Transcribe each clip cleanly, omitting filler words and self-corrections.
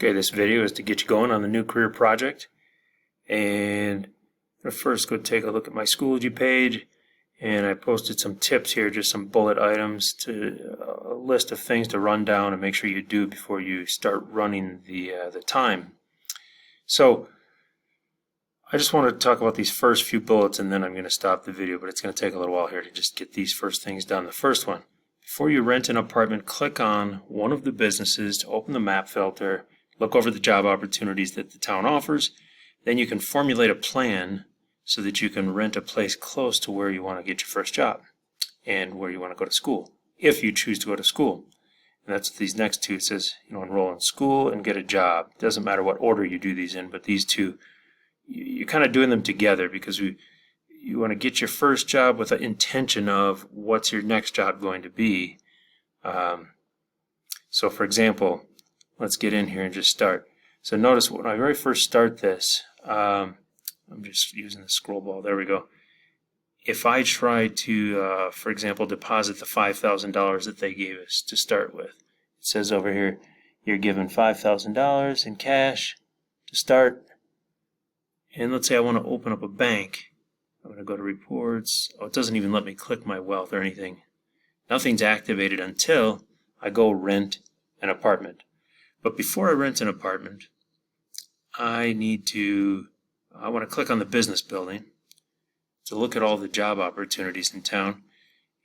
Okay, this video is to get you going on the new career project. And I'm going to first go take a look at my Schoology page. And I posted some tips here, just some bullet items, to a list of things to run down and make sure you do before you start running the time. So I just want to talk about these first few bullets, and then I'm going to stop the video, but it's going to take a little while here to just get these first things done. The first one, before you rent an apartment, click on one of the businesses to open the map filter, look over the job opportunities that the town offers. Then you can formulate a plan so that you can rent a place close to where you want to get your first job and where you want to go to school, if you choose to go to school. And that's what these next two. It says, enroll in school and get a job. It doesn't matter what order you do these in, but these two, you're kind of doing them together because you want to get your first job with the intention of what's your next job going to be. So for example, let's get in here and just start. So notice when I very first start this, I'm just using the scroll ball. There we go. If I try to, for example, deposit the $5,000 that they gave us to start with, it says over here, you're given $5,000 in cash to start. And let's say I want to open up a bank. I'm going to go to reports. Oh, it doesn't even let me click my wealth or anything. Nothing's activated until I go rent an apartment. But before I rent an apartment, I want to click on the business building to look at all the job opportunities in town.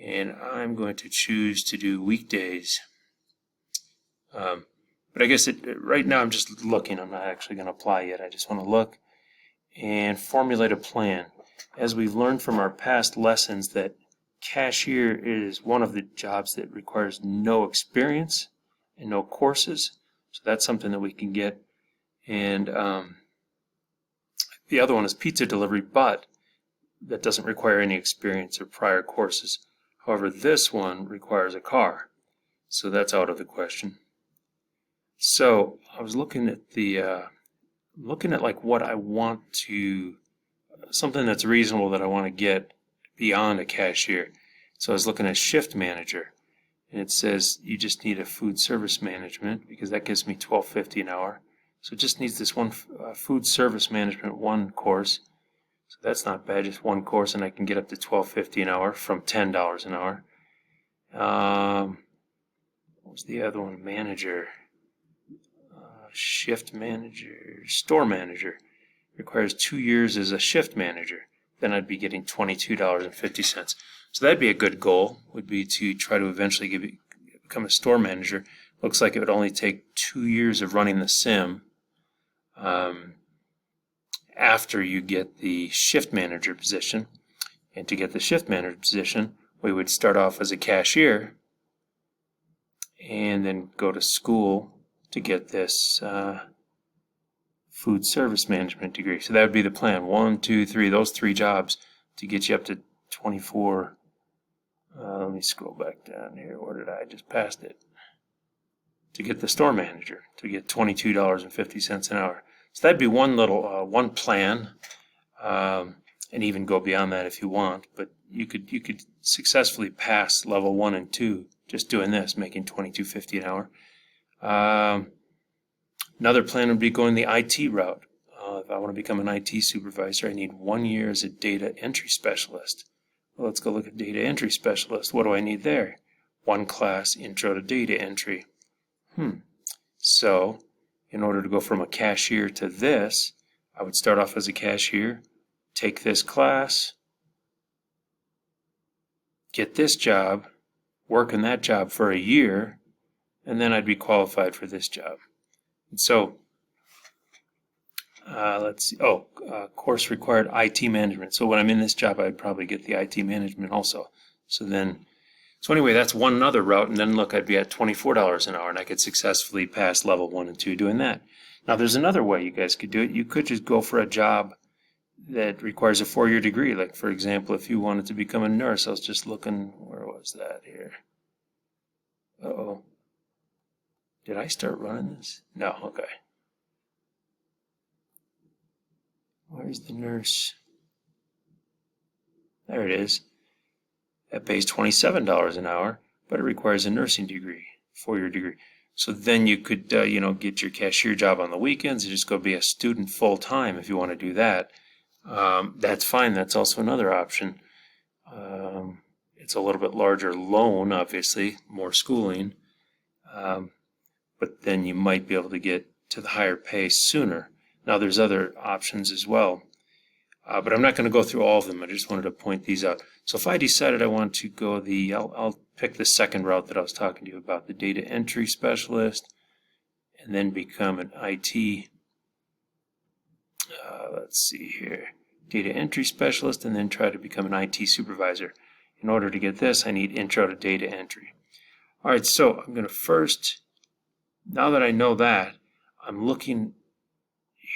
And I'm going to choose to do weekdays. But I guess right now I'm just looking. I'm not actually going to apply yet. I just want to look and formulate a plan. As we've learned from our past lessons, that cashier is one of the jobs that requires no experience and no courses. So that's something that we can get. And the other one is pizza delivery, but that doesn't require any experience or prior courses. However, this one requires a car, so that's out of the question. So I was looking at like what I want to, something that's reasonable that I want to get beyond a cashier. So I was looking at shift manager, and it says you just need a food service management because that gives me $12.50 an hour. So it just needs this one food service management one course. So that's not bad, just one course, and I can get up to $12.50 an hour from $10 an hour. What was the other one? Manager. Shift manager. Store manager. Requires 2 years as a shift manager. Then I'd be getting $22.50. So that'd be a good goal, would be to try to eventually become a store manager. Looks like it would only take 2 years of running the sim. After you get the shift manager position. And to get the shift manager position, we would start off as a cashier and then go to school to get this food service management degree. So that would be the plan. 1, 2, 3, those 3 jobs to get you up to 24. Let me scroll back down here. Where did I just passed it? To get the store manager, to get $22.50 an hour. So that'd be one little one plan, and even go beyond that if you want. But you could successfully pass level 1 and 2 just doing this, making $22.50 an hour. Another plan would be going the IT route. If I want to become an IT supervisor, I need 1 year as a data entry specialist. Well, let's go look at data entry specialist. What do I need there? 1 class, intro to data entry. So, in order to go from a cashier to this, I would start off as a cashier, take this class, get this job, work in that job for a year, and then I'd be qualified for this job. And so, let's see. Course required IT management. So when I'm in this job, I'd probably get the IT management also. So anyway, that's one other route, and then look, I'd be at $24 an hour, and I could successfully pass level 1 and 2 doing that. Now, there's another way you guys could do it. You could just go for a job that requires a 4-year degree. Like, for example, if you wanted to become a nurse, I was just looking, where was that here? Uh-oh. Did I start running this? No, okay. Where's the nurse? There it is. That pays $27 an hour, but it requires a nursing degree, 4-year degree. So then you could, get your cashier job on the weekends and just go be a student full time if you want to do that. That's fine. That's also another option. It's a little bit larger loan, obviously, more schooling, but then you might be able to get to the higher pay sooner. Now, there's other options as well, but I'm not going to go through all of them. I just wanted to point these out. So if I decided I want to go I'll pick the second route that I was talking to you about, the data entry specialist, and then become an IT, let's see here, data entry specialist, and then try to become an IT supervisor. In order to get this, I need intro to data entry. All right, so I'm going to first, now that I know that, I'm looking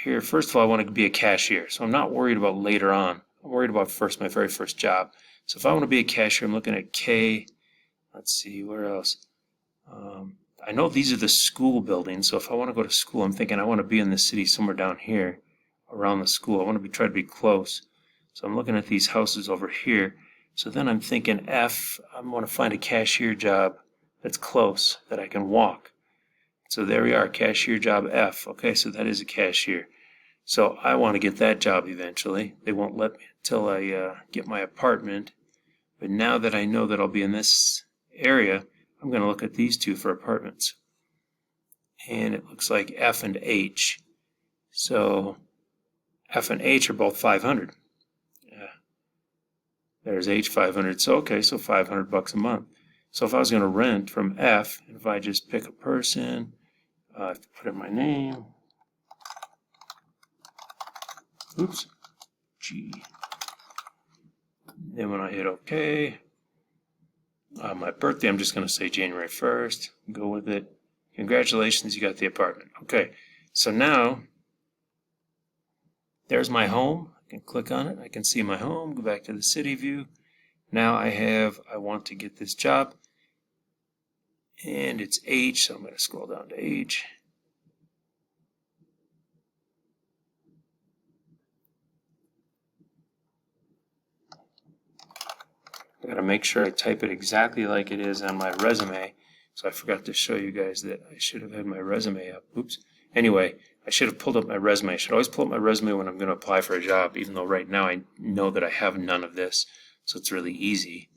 here. First of all, I want to be a cashier, so I'm not worried about later on. I'm worried about my very first job. So if I want to be a cashier, I'm looking at K. Let's see, where else? I know these are the school buildings, so if I want to go to school, I'm thinking I want to be in the city somewhere down here around the school. I want to try to be close. So I'm looking at these houses over here. So then I'm thinking F, I want to find a cashier job that's close, that I can walk. So there we are, cashier job F. Okay, so that is a cashier. So I want to get that job eventually. They won't let me until I get my apartment. But now that I know that I'll be in this area, I'm going to look at these two for apartments. And it looks like F and H. So F and H are both 500. There's H 500. So okay, so $500 a month. So if I was going to rent from F, if I just pick a person, I have to put in my name. Oops. G. Then when I hit OK, my birthday, I'm just going to say January 1st. Go with it. Congratulations, you got the apartment. Okay, so now there's my home. I can click on it. I can see my home. Go back to the city view. Now I want to get this job. And it's H, so I'm going to scroll down to H. I got to make sure I type it exactly like it is on my resume. So I forgot to show you guys that I should have had my resume up. Oops. Anyway, I should have pulled up my resume. I should always pull up my resume when I'm going to apply for a job, even though right now I know that I have none of this. So it's really easy.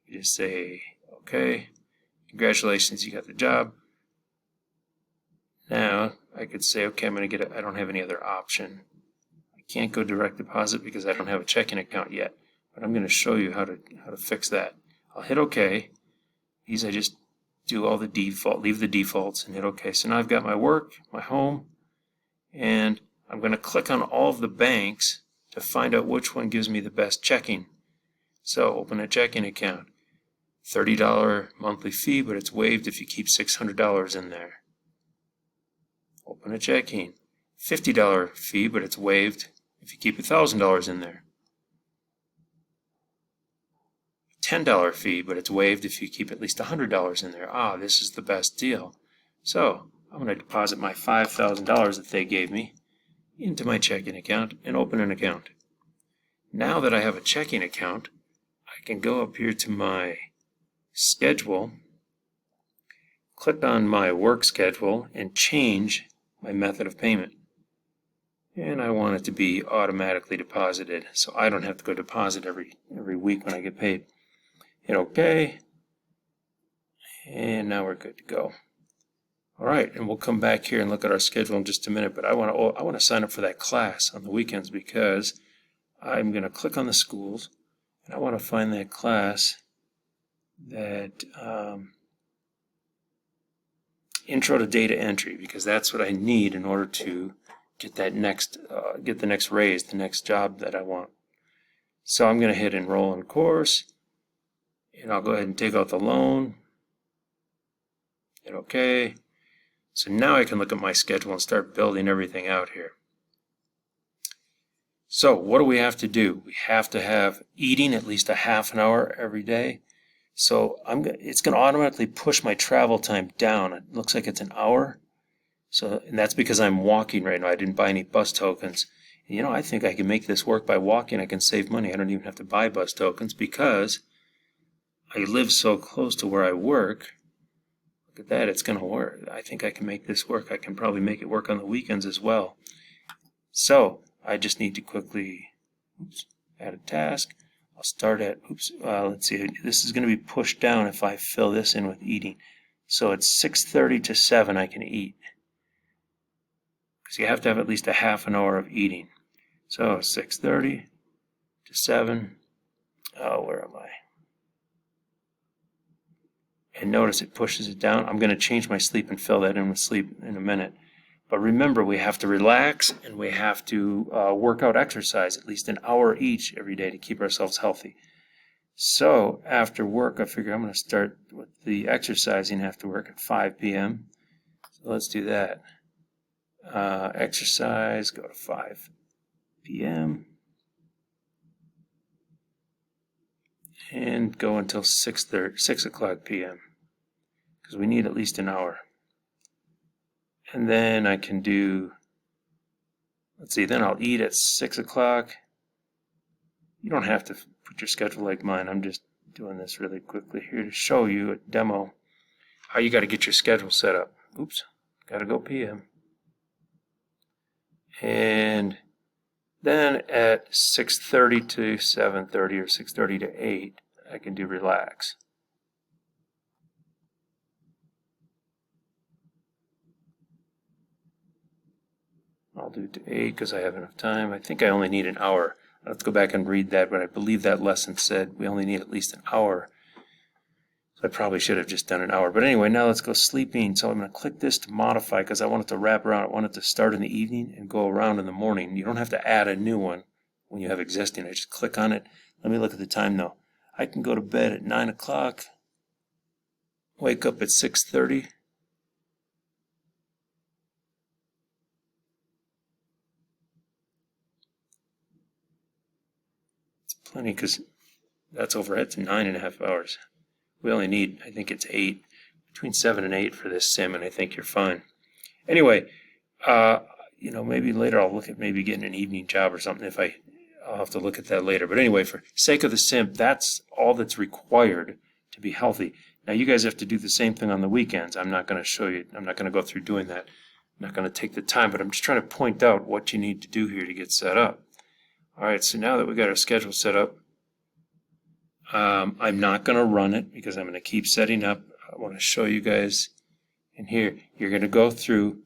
You just say, okay, congratulations, you got the job. Now I could say, okay, I'm going to get it. I don't have any other option. I can't go direct deposit because I don't have a checking account yet. But I'm going to show you how to fix that. I'll hit OK. These I just do all the default, leave the defaults and hit OK. So now I've got my work, my home, and I'm going to click on all of the banks to find out which one gives me the best checking. So open a checking account. $30 monthly fee, but it's waived if you keep $600 in there. Open a checking. $50 fee, but it's waived if you keep $1,000 in there. $10 fee, but it's waived if you keep at least $100 in there. Ah, this is the best deal. So I'm going to deposit my $5,000 that they gave me into my checking account and open an account. Now that I have a checking account, I can go up here to my schedule, click on my work schedule, and change my method of payment. And I want it to be automatically deposited, so I don't have to go deposit every week when I get paid. Hit OK, and now we're good to go. All right, and we'll come back here and look at our schedule in just a minute, but I want to sign up for that class on the weekends because I'm going to click on the schools, and I want to find that class that Intro to Data Entry, because that's what I need in order to get that get the next raise, the next job that I want. So I'm going to hit Enroll in Course, and I'll go ahead and take out the loan. Hit OK. So now I can look at my schedule and start building everything out here. So what do we have to do? We have to have eating at least a half an hour every day. So it's going to automatically push my travel time down. It looks like it's an hour. And that's because I'm walking right now. I didn't buy any bus tokens. And, I think I can make this work by walking. I can save money. I don't even have to buy bus tokens because I live so close to where I work. Look at that, it's going to work. I think I can make this work. I can probably make it work on the weekends as well. So I just need to quickly add a task. I'll start at, let's see, this is going to be pushed down if I fill this in with eating. So it's 6:30 to 7 I can eat. Because you have to have at least a half an hour of eating. So 6:30 to 7. Oh, where am I? And notice it pushes it down. I'm going to change my sleep and fill that in with sleep in a minute. But remember, we have to relax and we have to work out exercise at least an hour each every day to keep ourselves healthy. So after work, I figure I'm going to start with the exercising after work at 5 p.m. So let's do that. Exercise, go to 5 p.m. and go until 6 o'clock p.m. because we need at least an hour. And then I can do, let's see, then I'll eat at 6 o'clock. You don't have to put your schedule like mine. I'm just doing this really quickly here to show you a demo how you got to get your schedule set up. Oops, got to go p.m. And then at 6:30 to 7:30 or 6:30 to 8, I can do relax. I'll do to 8 because I have enough time. I think I only need an hour. I'll have to go back and read that, but I believe that lesson said we only need at least an hour. So I probably should have just done an hour. But anyway, now let's go sleeping. So I'm going to click this to modify because I want it to wrap around. I want it to start in the evening and go around in the morning. You don't have to add a new one when you have existing. I just click on it. Let me look at the time though. I can go to bed at 9 o'clock, wake up at 6:30. Plenty because that's overhead to 9.5 hours. We only need, I think it's 8, between 7 and 8 for this sim, and I think you're fine. Anyway, maybe later I'll look at maybe getting an evening job or something I'll have to look at that later. But anyway, for sake of the sim, that's all that's required to be healthy. Now you guys have to do the same thing on the weekends. I'm not going to show you, I'm not going to go through doing that. I'm not going to take the time, but I'm just trying to point out what you need to do here to get set up. Alright, so now that we got our schedule set up, I'm not going to run it because I'm going to keep setting up. I want to show you guys in here. You're going to go through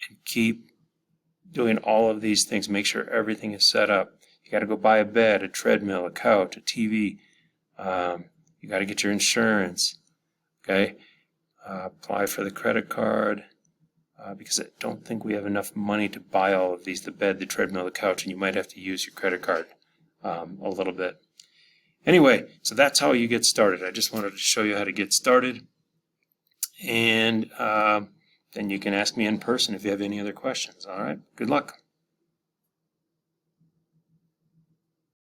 and keep doing all of these things. Make sure everything is set up. You got to go buy a bed, a treadmill, a couch, a TV. You got to get your insurance. Okay, apply for the credit card. Because I don't think we have enough money to buy all of these, the bed, the treadmill, the couch, and you might have to use your credit card a little bit. Anyway, so that's how you get started. I just wanted to show you how to get started. And then you can ask me in person if you have any other questions. All right, good luck.